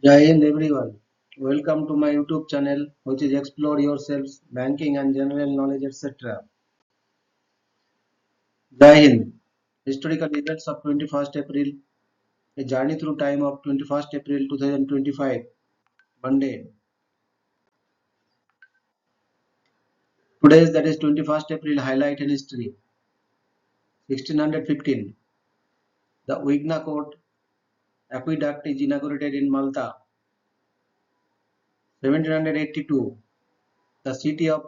Jai Hind everyone. Welcome to my YouTube channel which is Explore Yourselves, Banking and General Knowledge etc. Jai Hind. Historical events of 21st April. A journey through time of 21st April 2025. Monday. Today's that is 21st April highlight in history. 1615. The Vigna Court Aqueduct is inaugurated in Malta. 1782. The city of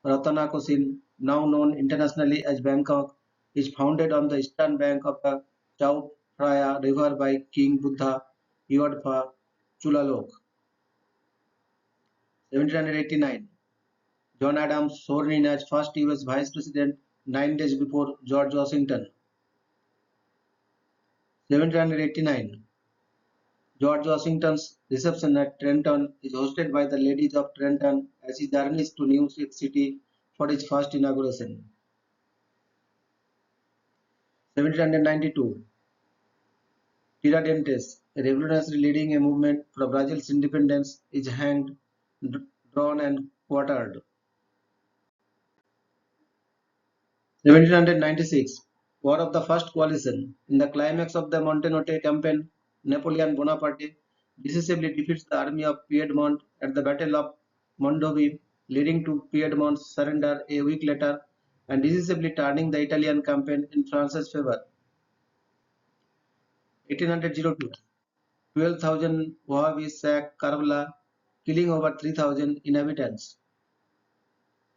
Ratanakosin, now known internationally as Bangkok, is founded on the eastern bank of the Chao Phraya River by King Buddha Yodfa Chulalok. 1789. John Adams sworn in as first US Vice President 9 days before George Washington. 1789. George Washington's reception at Trenton is hosted by the ladies of Trenton as he journeys to New York City for his first inauguration. 1792. Tiradentes, a revolutionary leading a movement for Brazil's independence, is hanged, drawn and quartered. 1796. War of the First Coalition. In the climax of the Montenotte campaign, Napoleon Bonaparte decisively defeats the army of Piedmont at the Battle of Mondovì, leading to Piedmont's surrender a week later and decisively turning the Italian campaign in France's favor. 1802. 12,000 Wahhabis sacked Karbala, killing over 3,000 inhabitants.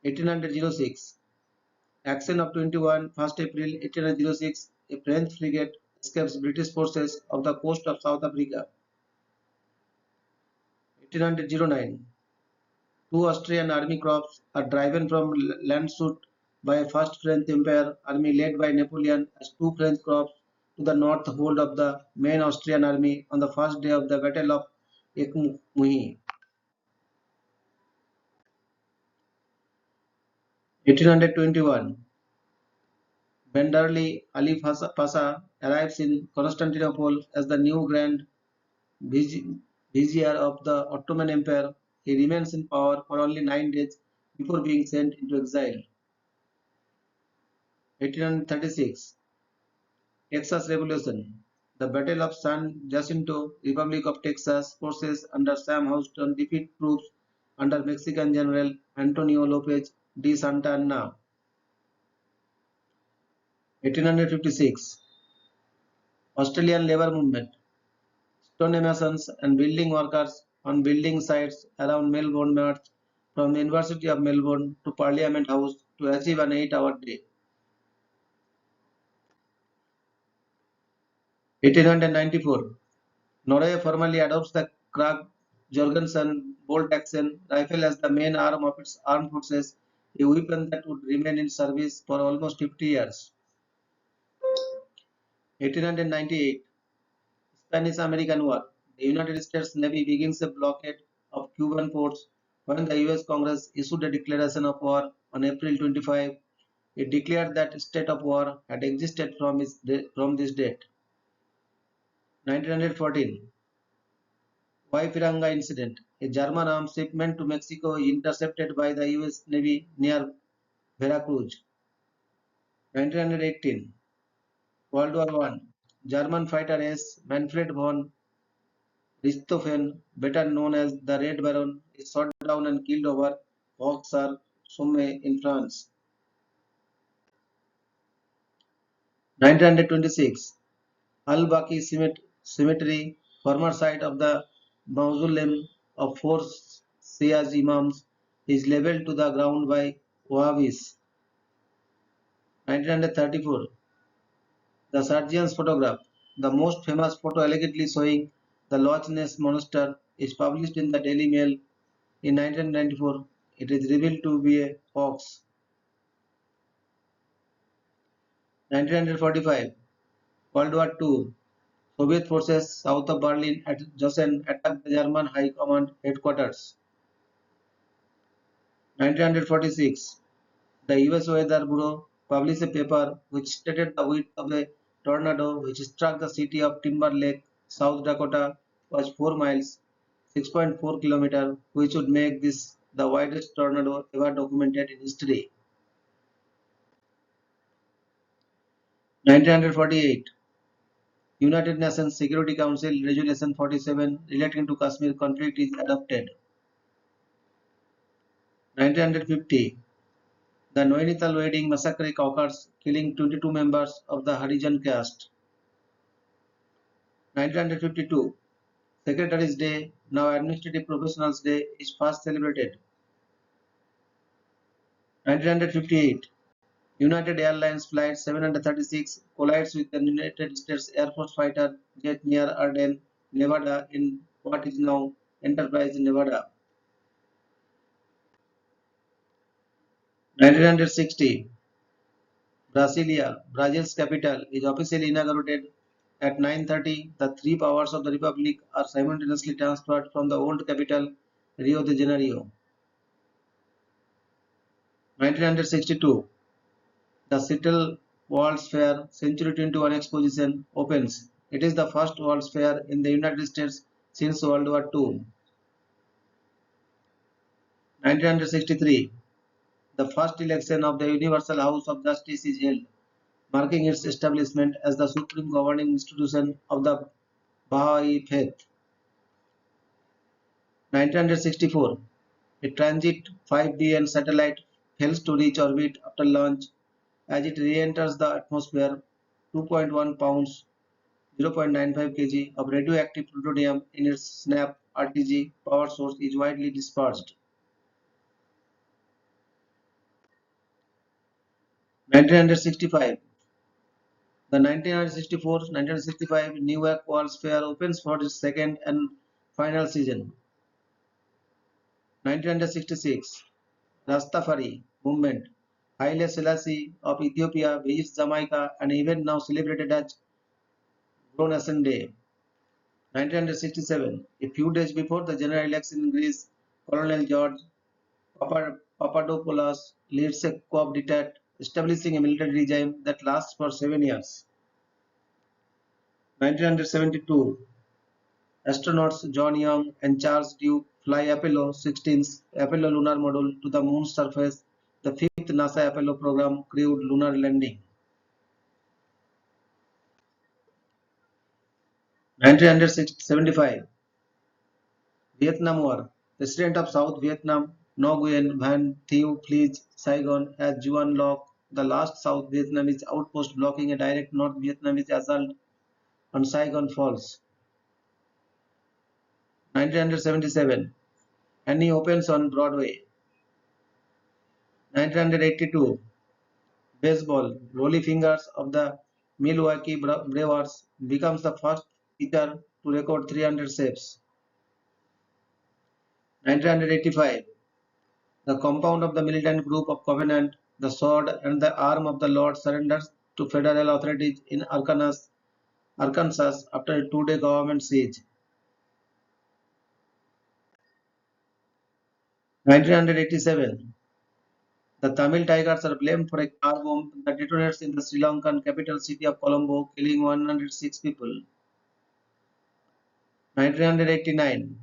1806. Action of 1st April 1806, a French frigate escapes British forces off the coast of South Africa. 1809. Two Austrian army corps are driven from Landshut by a first French Empire army led by Napoleon as two French corps to the north hold of the main Austrian army on the first day of the Battle of Ekmuhi. 1821. Benderli Ali Pasha arrives in Constantinople as the new Grand Vizier of the Ottoman Empire. He remains in power for only 9 days before being sent into exile. 1836. Texas Revolution. The Battle of San Jacinto, Republic of Texas, forces under Sam Houston defeat troops under Mexican General Antonio Lopez de Santa Anna. 1856. Australian Labour Movement. Stonemasons and building workers on building sites around Melbourne march from the University of Melbourne to Parliament House to achieve an 8-hour day. 1894. Norway formally adopts the Krag Jorgensen bolt action rifle as the main arm of its armed forces, a weapon that would remain in service for almost 50 years. 1898. Spanish-American War. The United States Navy begins a blockade of Cuban ports when the US Congress issued a declaration of war on April 25. It declared that state of war had existed from this date. 1914. Huaypiranga Incident. A German arms shipment to Mexico is intercepted by the US Navy near Veracruz. 1918. World War I. German fighter ace Manfred von Richthofen, better known as the Red Baron, is shot down and killed over Vaux-sur-Somme in France. 1926. Al-Baqi Cemetery, former site of the mausoleum of four Shia Imams, is leveled to the ground by Wahhabis. 1934. The Surgeon's photograph, the most famous photo allegedly showing the Loch Ness Monster, is published in the Daily Mail in 1994. It is revealed to be a hoax. 1945. World War II. Soviet forces south of Berlin at Josen attacked the German High Command headquarters. 1946. The US Weather Bureau published a paper which stated the width of a tornado which struck the city of Timber Lake, South Dakota, was 4 miles, 6.4 km, which would make this the widest tornado ever documented in history. 1948, United Nations Security Council Resolution 47 relating to Kashmir conflict is adopted. 1950, the Nainital wedding massacre occurs, killing 22 members of the Harijan caste. 1952, Secretaries' Day, now Administrative Professionals' Day, is first celebrated. 1958, United Airlines Flight 736 collides with the United States Air Force fighter jet near Arden, Nevada in what is now Enterprise, Nevada. 1960, Brasilia, Brazil's capital, is officially inaugurated at 9:30. The three powers of the Republic are simultaneously transferred from the old capital, Rio de Janeiro. 1962, the Seattle World's Fair Century 21 Exposition opens. It is the first World's Fair in the United States since World War II. 1963, the first election of the Universal House of Justice is held, marking its establishment as the supreme governing institution of the Baha'i faith. 1964, a Transit 5BN satellite fails to reach orbit after launch. As it re-enters the atmosphere, 2.1 pounds (0.95 kg) of radioactive plutonium in its SNAP RTG power source is widely dispersed. 1965, the 1964-1965 Newark World's Fair opens for its second and final season. 1966, Rastafari movement. Haile Selassie of Ethiopia visits Jamaica, an event now celebrated as Coronation Day. 1967, a few days before the general election in Greece, Colonel George Papadopoulos leads a coup d'etat, establishing a military regime that lasts for 7 years. 1972, astronauts John Young and Charles Duke fly Apollo 16's Apollo lunar module to the moon's surface, the fifth NASA Apollo program crewed lunar landing. 1975, Vietnam War. President of South Vietnam Nguyen Van Thieu flees Saigon as Juan Loc, the last South Vietnamese outpost blocking a direct North Vietnamese assault on Saigon falls. 1977, Annie opens on Broadway. 1982, baseball. Rollie Fingers of the Milwaukee Brewers becomes the first pitcher to record 300 saves. 1985, the compound of the militant group of Covenant, the sword and the arm of the Lord surrenders to federal authorities in Arkansas after a two-day government siege. 1987, the Tamil Tigers are blamed for a car bomb that detonates in the Sri Lankan capital city of Colombo, killing 106 people. 1989,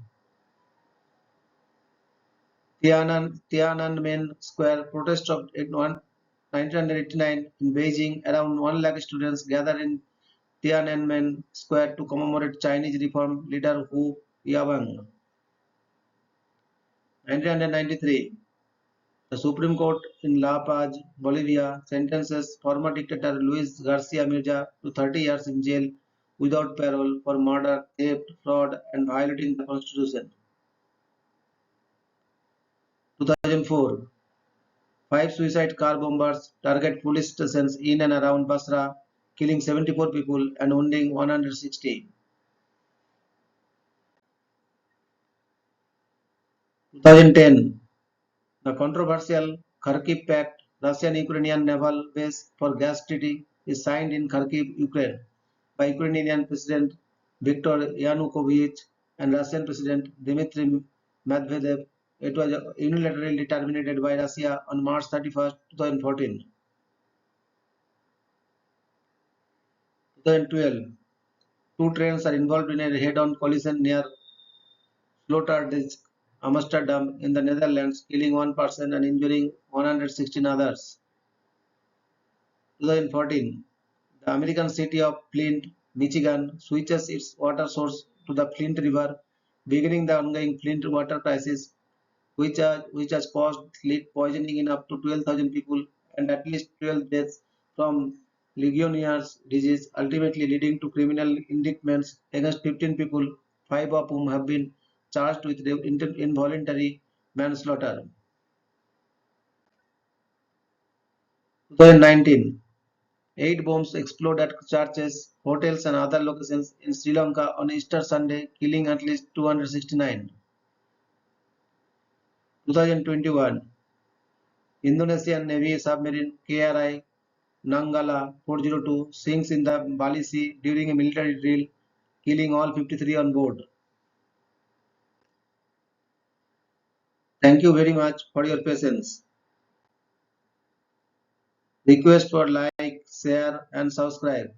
Tiananmen Square protest of 1989 in Beijing. Around 1 lakh students gather in Tiananmen Square to commemorate Chinese reform leader Hu Yaobang. 1993, the Supreme Court in La Paz, Bolivia, sentences former dictator Luis Garcia Mirza to 30 years in jail without parole for murder, theft, fraud, and violating the constitution. 2004, five suicide car bombers target police stations in and around Basra, killing 74 people and wounding 160. 2010, the controversial Kharkiv Pact, Russian-Ukrainian naval base for gas treaty, is signed in Kharkiv, Ukraine, by Ukrainian President Viktor Yanukovych and Russian President Dmitry Medvedev. It was unilaterally terminated by Russia on March 31, 2014. 2012, two trains are involved in a head-on collision near Sloterdijk, Amsterdam in the Netherlands, killing one person and injuring 116 others. 2014, the American city of Flint, Michigan, switches its water source to the Flint River, beginning the ongoing Flint water crisis, which has caused lead poisoning in up to 12,000 people and at least 12 deaths from Legionnaires' disease, ultimately leading to criminal indictments against 15 people, 5 of whom have been charged with involuntary manslaughter. 2019, 8 bombs explode at churches, hotels, and other locations in Sri Lanka on Easter Sunday, killing at least 269. 2021, Indonesian Navy submarine KRI Nanggala 402 sinks in the Bali Sea during a military drill, killing all 53 on board. Thank you very much for your patience. Request for like, share, and subscribe.